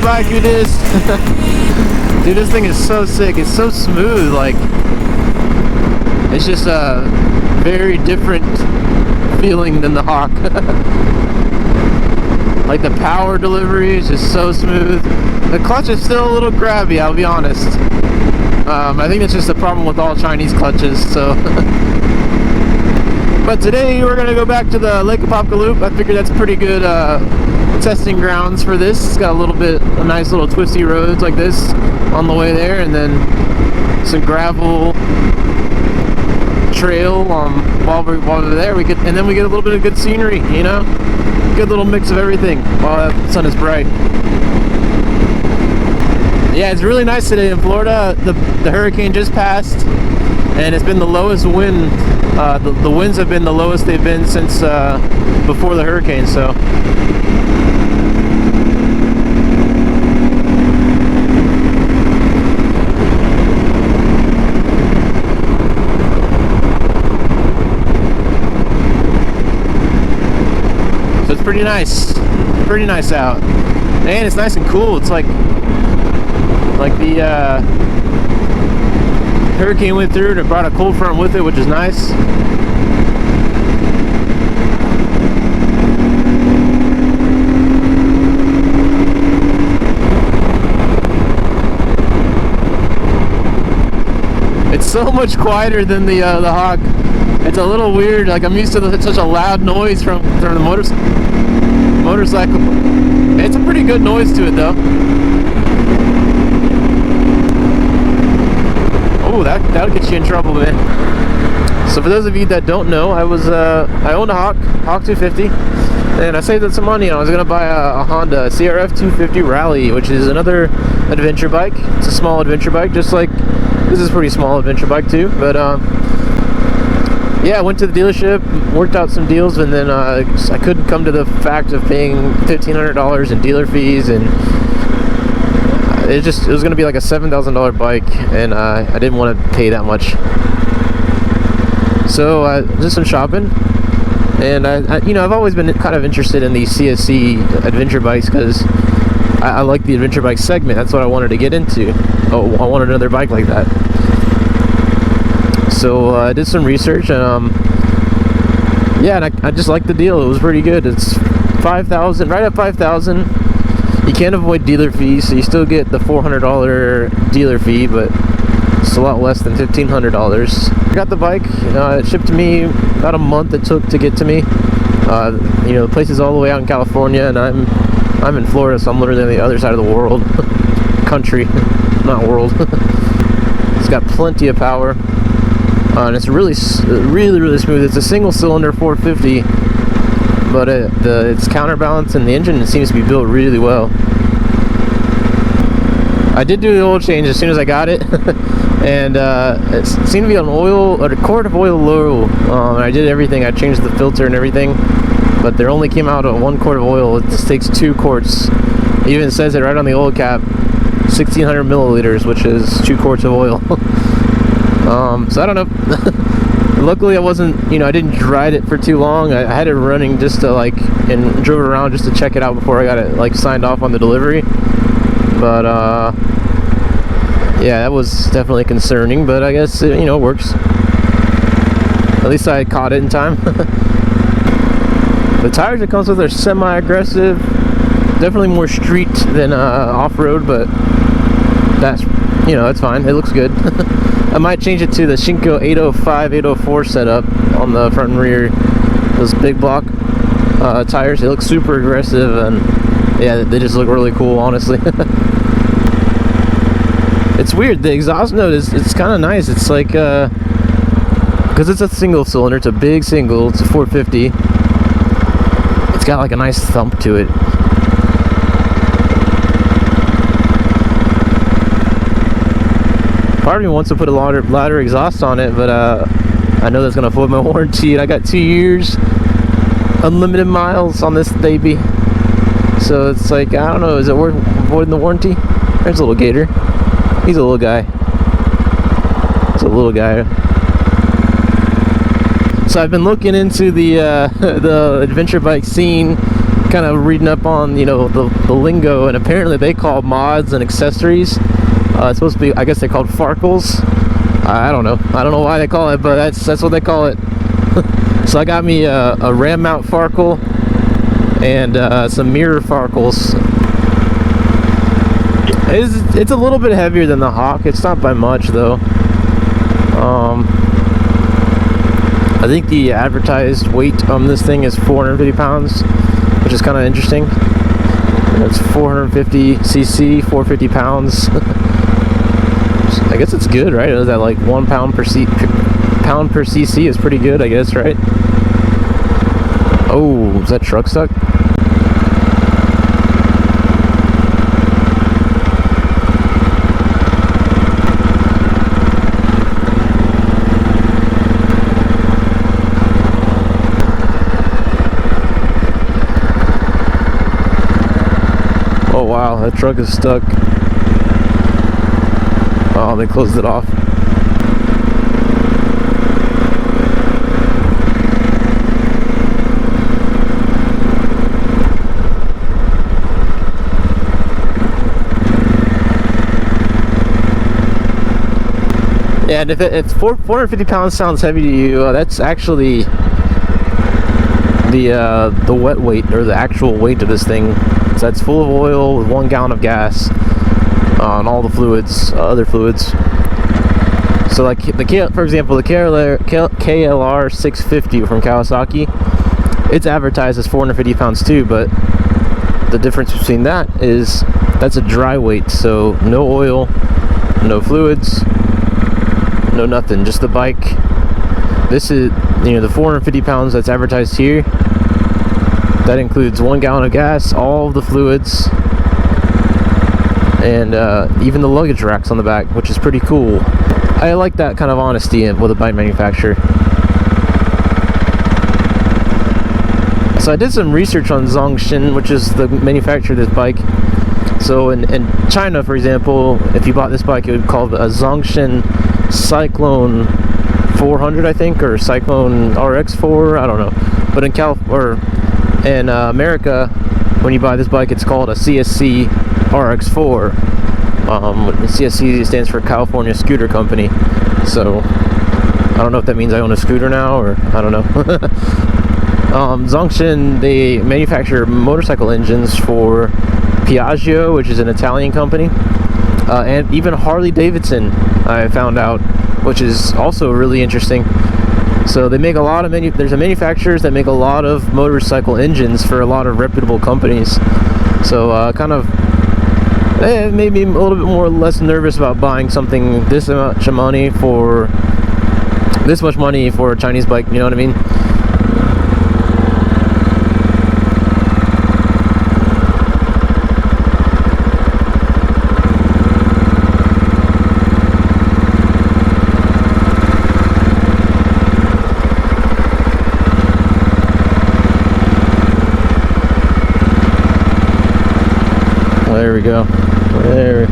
bike, dude. Dude, this thing is so sick. It's so smooth. Like, it's just a very different feeling than the Hawk. Like, the power delivery is just so smooth. The clutch is still a little grabby, I'll be honest. I think that's just a problem with all Chinese clutches, so. But today we're gonna go back to the Lake Apopka loop. I figured that's pretty good testing grounds for this. It's got a nice little twisty roads like this on the way there, and then some gravel trail while we're there. And then we get a little bit of good scenery, you know, good little mix of everything while the sun is bright. Yeah, it's really nice today in Florida. The hurricane just passed, and it's been the lowest wind. The winds have been the lowest they've been since before the hurricane. So. So it's pretty nice out, and it's nice and cool. It's like the hurricane went through and it brought a cold front with it, which is nice. It's so much quieter than the Hawk. It's a little weird. Like, I'm used to such a loud noise from the motorcycle. It's a pretty good noise to it though. Oh, that'll get you in trouble, man. So for those of you that don't know, I owned a Hawk 250, and I saved up some money, and I was gonna buy a Honda CRF 250 Rally, which is another adventure bike. It's a small adventure bike, just like this is a pretty small adventure bike too. But yeah, I went to the dealership, worked out some deals, and then I couldn't come to the fact of paying $1,500 in dealer fees, and it was going to be like a $7,000 bike, and I didn't want to pay that much. So I did some shopping, and I've always been kind of interested in these CSC adventure bikes because I like the adventure bike segment. That's what I wanted to get into. Oh, I wanted another bike like that. So I did some research, and yeah, and I just liked the deal. It was pretty good. It's $5,000, right at $5,000. You can't avoid dealer fees, so you still get the $400 dealer fee, but it's a lot less than $1,500. I got the bike. It shipped to me about a month. It took to get to me. The place is all the way out in California, and I'm in Florida, so I'm literally on the other side of the world, country, not world. It's got plenty of power, and it's really smooth. It's a single-cylinder 450. But its counterbalance and the engine seems to be built really well. I did do the oil change as soon as I got it, and it seemed to be on oil, or a quart of oil low. I did everything. I changed the filter and everything, but there only came out 1 quart of oil. It just takes 2 quarts. It even says it right on the oil cap, 1,600 milliliters, which is 2 quarts of oil. So I don't know. Luckily, I didn't ride it for too long. I had it running just to and drove it around just to check it out before I got it signed off on the delivery. But yeah, that was definitely concerning, but I guess it works. At least I caught it in time. The tires it comes with are semi-aggressive, definitely more street than off-road, but that's it's fine. It looks good. I might change it to the Shinko 805, 804 setup on the front and rear. Those big block tires, they look super aggressive, and yeah, they just look really cool, honestly. It's weird, the exhaust note it's kind of nice. It's like, because it's a single cylinder, it's a big single, it's a 450. It's got like a nice thump to it. Part of me wants to put a louder exhaust on it, but I know that's gonna void my warranty, and I got 2 years, unlimited miles on this baby. So it's like, I don't know, is it worth voiding the warranty? There's a little gator. He's a little guy. It's a little guy. So I've been looking into the adventure bike scene, kind of reading up on, you know, the lingo, and apparently they call mods and accessories. It's supposed to be, I guess they called farkles. I don't know why they call it, but that's what they call it. So I got me a ram mount farkle and some mirror farkles. It's a little bit heavier than the Hawk. It's not by much though. I think the advertised weight on this thing is 450 pounds, which is kind of interesting. It's 450 cc, 450 pounds. I guess it's good, right? Is that like 1 pound per cc is pretty good, I guess, right? Oh, is that truck stuck? Oh wow, that truck is stuck. Oh, they closed it off. Yeah, and if it's 450 pounds sounds heavy to you, that's actually the wet weight, or the actual weight of this thing. So that's full of oil with 1 gallon of gas on all the fluids, other fluids. So like for example, the KLR 650 from Kawasaki, it's advertised as 450 pounds too, but the difference between that is that's a dry weight, so no oil, no fluids, no nothing, just the bike. This is, you know, the 450 pounds that's advertised here, that includes 1 gallon of gas, all of the fluids, and even the luggage racks on the back, which is pretty cool. I like that kind of honesty with a bike manufacturer. So I did some research on Zongshin, which is the manufacturer of this bike. So in China, for example, if you bought this bike, it would be called a Zongshin Cyclone 400, I think, or Cyclone RX4, I don't know. But in America, when you buy this bike, it's called a CSC RX4. CSC stands for California Scooter Company. So I don't know if that means I own a scooter now, or I don't know. Zongshin, they manufacture motorcycle engines for Piaggio, which is an Italian company, and even Harley Davidson, I found out, which is also really interesting. So they make a lot of there's manufacturers that make a lot of motorcycle engines for a lot of reputable companies. So kind of it made me a little bit less nervous about buying something this much money for a Chinese bike, you know what I mean? There we go. There.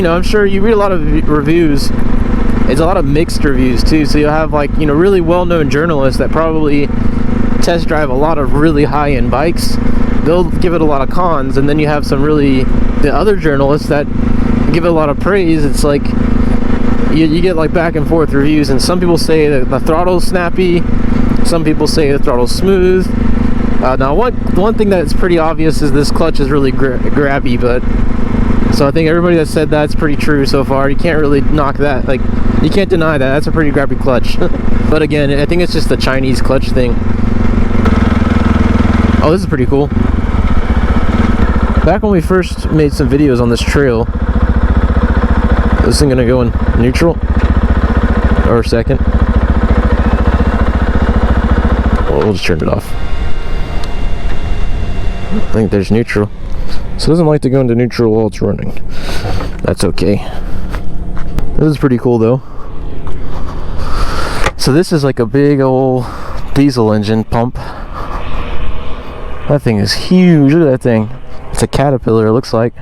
I'm sure you read a lot of reviews. It's a lot of mixed reviews too. So you'll have, like, you know, really well-known journalists that probably test drive a lot of really high-end bikes. They'll give it a lot of cons, and then you have the other journalists that give it a lot of praise. It's like you get like back and forth reviews, and some people say that the throttle's snappy, some people say the throttle's smooth. Now one thing that's pretty obvious is this clutch is really grabby, but so I think everybody that said that's pretty true so far. You can't really knock that, like, you can't deny that. That's a pretty grabby clutch. But again, I think it's just the Chinese clutch thing. Oh, this is pretty cool. Back when we first made some videos on this trail, is this thing gonna go in neutral or second? Well, we'll just turn it off. I think there's neutral. So it doesn't like to go into neutral while it's running. That's okay. This is pretty cool though. So this is like a big old diesel engine pump. That thing is huge. Look at that thing. It's a Caterpillar, it looks like.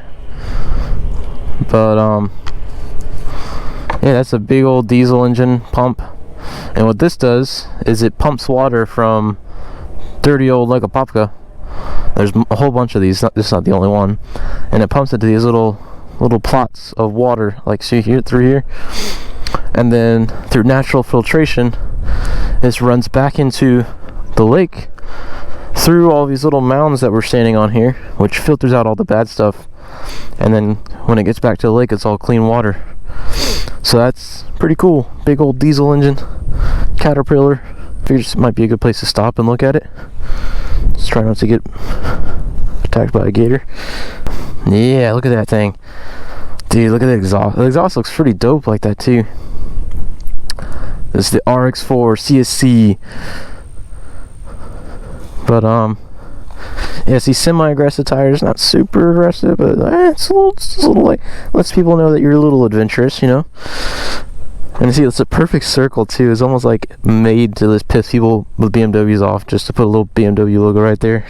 But Yeah, that's a big old diesel engine pump. And what this does is it pumps water from dirty old like Apopka. There's a whole bunch of these. This is not the only one. And it pumps into these little plots of water, like see here through here. And then through natural filtration, this runs back into the lake through all these little mounds that we're standing on here, which filters out all the bad stuff. And then when it gets back to the lake, it's all clean water. So that's pretty cool. Big old diesel engine Caterpillar. Figures it might be a good place to stop and look at it. Just try not to get attacked by a gator. Yeah, look at that thing. Dude, look at the exhaust. The exhaust looks pretty dope like that too. This is the RX4 CSC. But yeah, see, semi-aggressive tires, not super aggressive, but it's a little like, lets people know that you're a little adventurous, you know. And see, it's a perfect circle too. It's almost like made to just piss people with BMWs off, just to put a little BMW logo right there.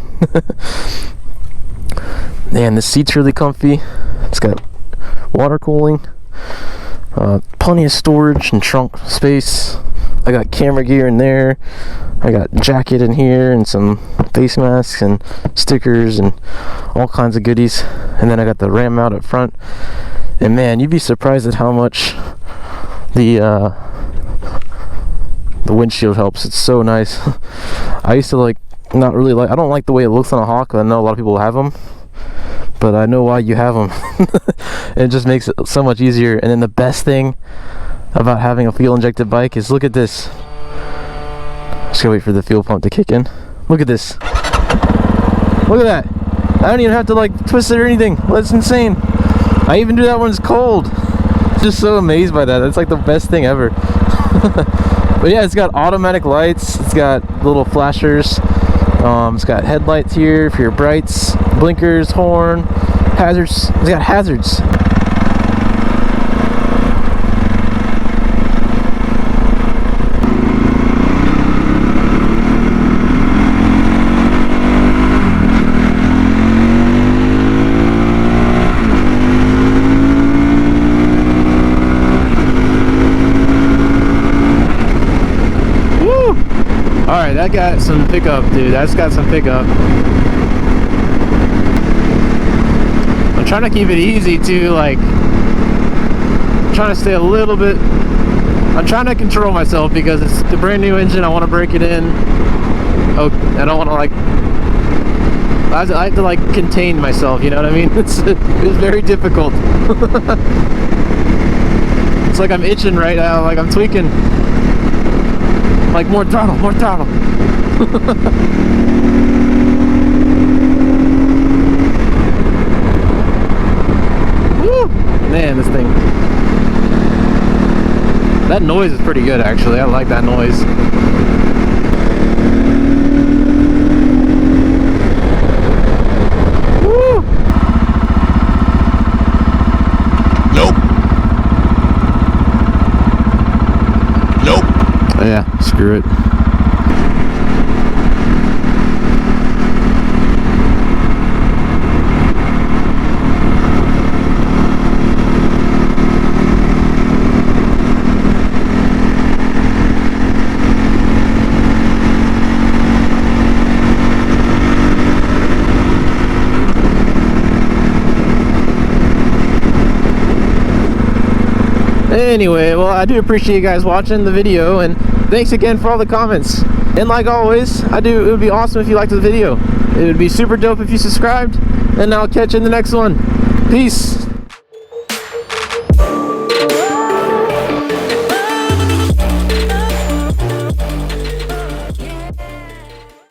Man, the seat's really comfy. It's got water cooling, plenty of storage and trunk space. I got camera gear in there. I got jacket in here and some face masks and stickers and all kinds of goodies. And then I got the ram mount up front. And man, you'd be surprised at how much the windshield helps. It's so nice. I used to I don't like the way it looks on a Hawk. I know a lot of people have them, but I know why you have them. It just makes it so much easier. And then the best thing about having a fuel injected bike is, look at this. Just gotta wait for the fuel pump to kick in. Look at this. Look at that. I don't even have to like twist it or anything. That's insane. I even do that when it's cold. Just so amazed by that. That's like the best thing ever. But yeah, it's got automatic lights. It's got little flashers. It's got headlights here for your brights, blinkers, horn, hazards. It's got hazards. Alright, that got some pickup, dude. That's got some pickup. I'm trying to keep it easy too, like, I'm trying to stay a little bit, I'm trying to control myself because it's the brand new engine. I want to break it in. Oh, I don't want to like, I have to like contain myself, you know what I mean? It's very difficult. It's like I'm itching right now, like I'm tweaking. Like, more throttle, more throttle. Woo! Man, this thing. That noise is pretty good, actually. I like that noise. Woo! Nope. Nope. Yeah, screw it. Anyway, well, I do appreciate you guys watching the video, and thanks again for all the comments. And like always, it would be awesome if you liked the video. It would be super dope if you subscribed, and I'll catch you in the next one. Peace.